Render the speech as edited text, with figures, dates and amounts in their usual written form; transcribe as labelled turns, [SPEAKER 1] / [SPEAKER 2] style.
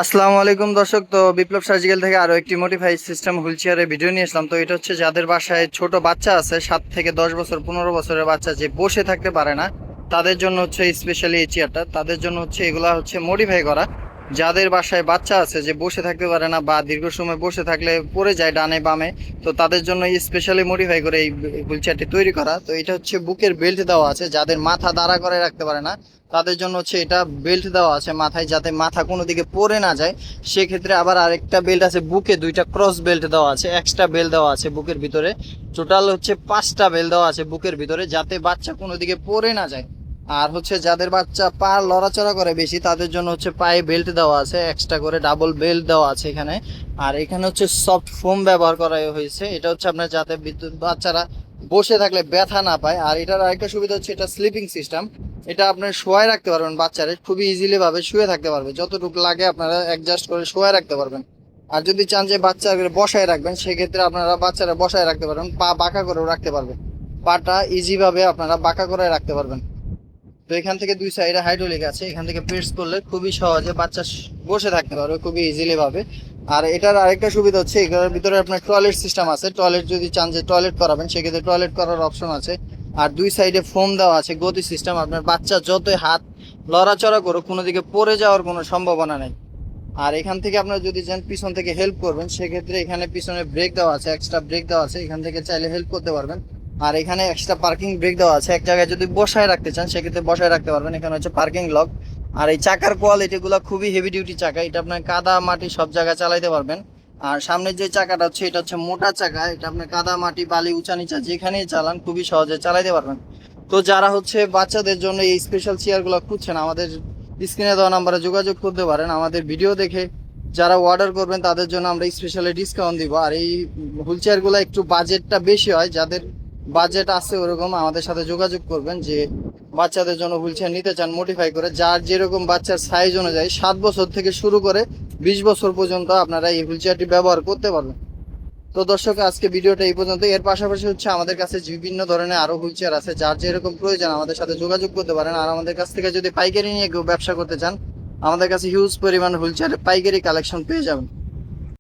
[SPEAKER 1] আসসালামু আলাইকুম দর্শক। তো বিপ্লব সার্জিক্যাল থেকে আরো একটি মডিফাই সিস্টেম হুইল চেয়ারের ভিডিও নিয়ে আসলাম। তো এটা হচ্ছে যাদের বাসায় ছোট বাচ্চা আছে, 7 থেকে 10 বছর 15 বছরের বাচ্চা যে বসে থাকতে পারে না, তাদের জন্য হচ্ছে স্পেশালি এই চেয়ারটা। তাদের জন্য হচ্ছে এগুলা হচ্ছে মডিফাই করা। যাদের বাসায় বাচ্চা আছে যে বসে থাকতে পারে না বা দীর্ঘ সময় বসে থাকলে পড়ে যায় ডানে বামে, তো তাদের জন্য স্পেশালি মডিফাই করে এই হুইল চেয়ারটি তৈরি করা। তো এটা হচ্ছে বুকের বেল্ট দেওয়া আছে, যাদের মাথা দাঁড়া করে রাখতে পারে না তাদের জন্য হচ্ছে এটা বেল্ট দেওয়া আছে মাথায়, যাতে মাথা কোনো দিকে পড়ে না যায়। সেক্ষেত্রে আবার আরেকটা বেল্ট আছে বুকে, দুইটা ক্রস বেল্ট দেওয়া আছে, এক্সট্রা বেল্ট দেওয়া আছে বুকের ভিতরে। টোটাল হচ্ছে 5টা বেল্ট দেওয়া আছে বুকের ভিতরে, যাতে বাচ্চা কোনো দিকে পড়ে না যায়। আর হচ্ছে যাদের বাচ্চা পা লড়াচড়া করে বেশি, তাদের জন্য হচ্ছে পায়ে বেল্ট দেওয়া আছে, এক্সট্রা করে ডাবল বেল্ট দেওয়া আছে এখানে। আর এখানে হচ্ছে সফট ফোম ব্যবহার করা হয়েছে, এটা হচ্ছে আপনার যাতে বিদ্যুৎ বাচ্চারা বসে থাকলে ব্যথা না পায়। আর এটার আরেকটা সুবিধা হচ্ছে এটা স্লিপিং সিস্টেম। এটা আপনার শোয়ায় রাখতে পারবেন, বাচ্চারা খুবই ইজিলি ভাবে শুয়ে থাকতে পারবে, যতটুকু লাগে আপনারা অ্যাডজাস্ট করে শোয়ায় রাখতে পারবেন। আর যদি চান যে বাচ্চাকে বসায় রাখবেন, সেক্ষেত্রে আপনারা বাচ্চারা বসায় রাখতে পারবেন, পা বাঁকা করেও রাখতে পারবেন, পাটা ইজি ভাবে আপনারা বাঁকা করে রাখতে পারবেন। তো এখান থেকে দুই সাইডে হাইড্রোলিক আছে, এখান থেকে প্রেস করলে খুবই সহজে বাচ্চা বসে থাকতে পারবে খুবই ইজিলি ভাবে। আর এটার আরেকটা সুবিধা হচ্ছে এটার ভিতরে আপনার টয়লেট সিস্টেম আছে, টয়লেট যদি চান যে টয়লেট করাবেন সেক্ষেত্রে টয়লেট করার অপশন আছে। আর দুই সাইডে ফোম দেওয়া আছে, গতি সিস্টেম, আপনার বাচ্চা যতই হাত লড়াচড়া করুক কোনো দিকে পড়ে যাওয়ার কোনো সম্ভাবনা নেই। আর এখান থেকে আপনারা যদি চান পিছন থেকে হেল্প করবেন, সেক্ষেত্রে এখানে পিছনে ব্রেক দেওয়া আছে, এক্সট্রা ব্রেক দেওয়া আছে, এখান থেকে চাইলে হেল্প করতে পারবেন। আর এখানে এক্সট্রা পার্কিং ব্রেক দেওয়া আছে, এক জায়গায় যদি বসায় রাখতে চান সেক্ষেত্রে বসায় রাখতে পারবেন। এখানে হচ্ছে পার্কিং লক। আর এই চাকার কোয়ালিটি গুলো খুবই হেভি ডিউটি চাকা, এটা আপনার কাদা মাটি সব জায়গায় চালাইতে পারবেন। আর সামনের যে চাকাটা হচ্ছে এটা হচ্ছে মোটা চাকা, এটা আপনার কাদা মাটি বালি উঁচা নিচা যেখানেই চালান খুবই সহজে চালাইতে পারবেন। তো যারা হচ্ছে বাচ্চাদের জন্য এই স্পেশাল চেয়ার গুলো খুঁজছেন, আমাদের স্ক্রিনে দেওয়া নাম্বারে যোগাযোগ করতে পারেন। আমাদের ভিডিও দেখে যারা অর্ডার করবেন তাদের জন্য আমরা স্পেশালি ডিসকাউন্ট দিব। আর এই হুইল চেয়ারগুলো একটু বাজেটটা বেশি হয়, যাদের বাজেট আছে ওরকম আমাদের সাথে যোগাযোগ করবেন, যে বাচ্চাদের জন্য হুইল চেয়ার নিতে চান মডিফাই করে, যার যেরকম বাচ্চার সাইজ অনুযায়ী 7 বছর থেকে শুরু করে 20 বছর পর্যন্ত আপনারা এই হুইল চেয়ারটি ব্যবহার করতে পারবেন। তো দর্শক, আজকে ভিডিওটা এই পর্যন্ত। এর পাশাপাশি হচ্ছে আমাদের কাছে বিভিন্ন ধরনের আরো হুইল চেয়ার আছে, যার যেরকম প্রয়োজন আমাদের সাথে যোগাযোগ করতে পারেন। আর আমাদের কাছ থেকে যদি পাইকারি নিয়ে কেউ ব্যবসা করতে চান, আমাদের কাছে হিউজ পরিমাণ হুইল চেয়ারের পাইকারি কালেকশন পেয়ে যাবেন।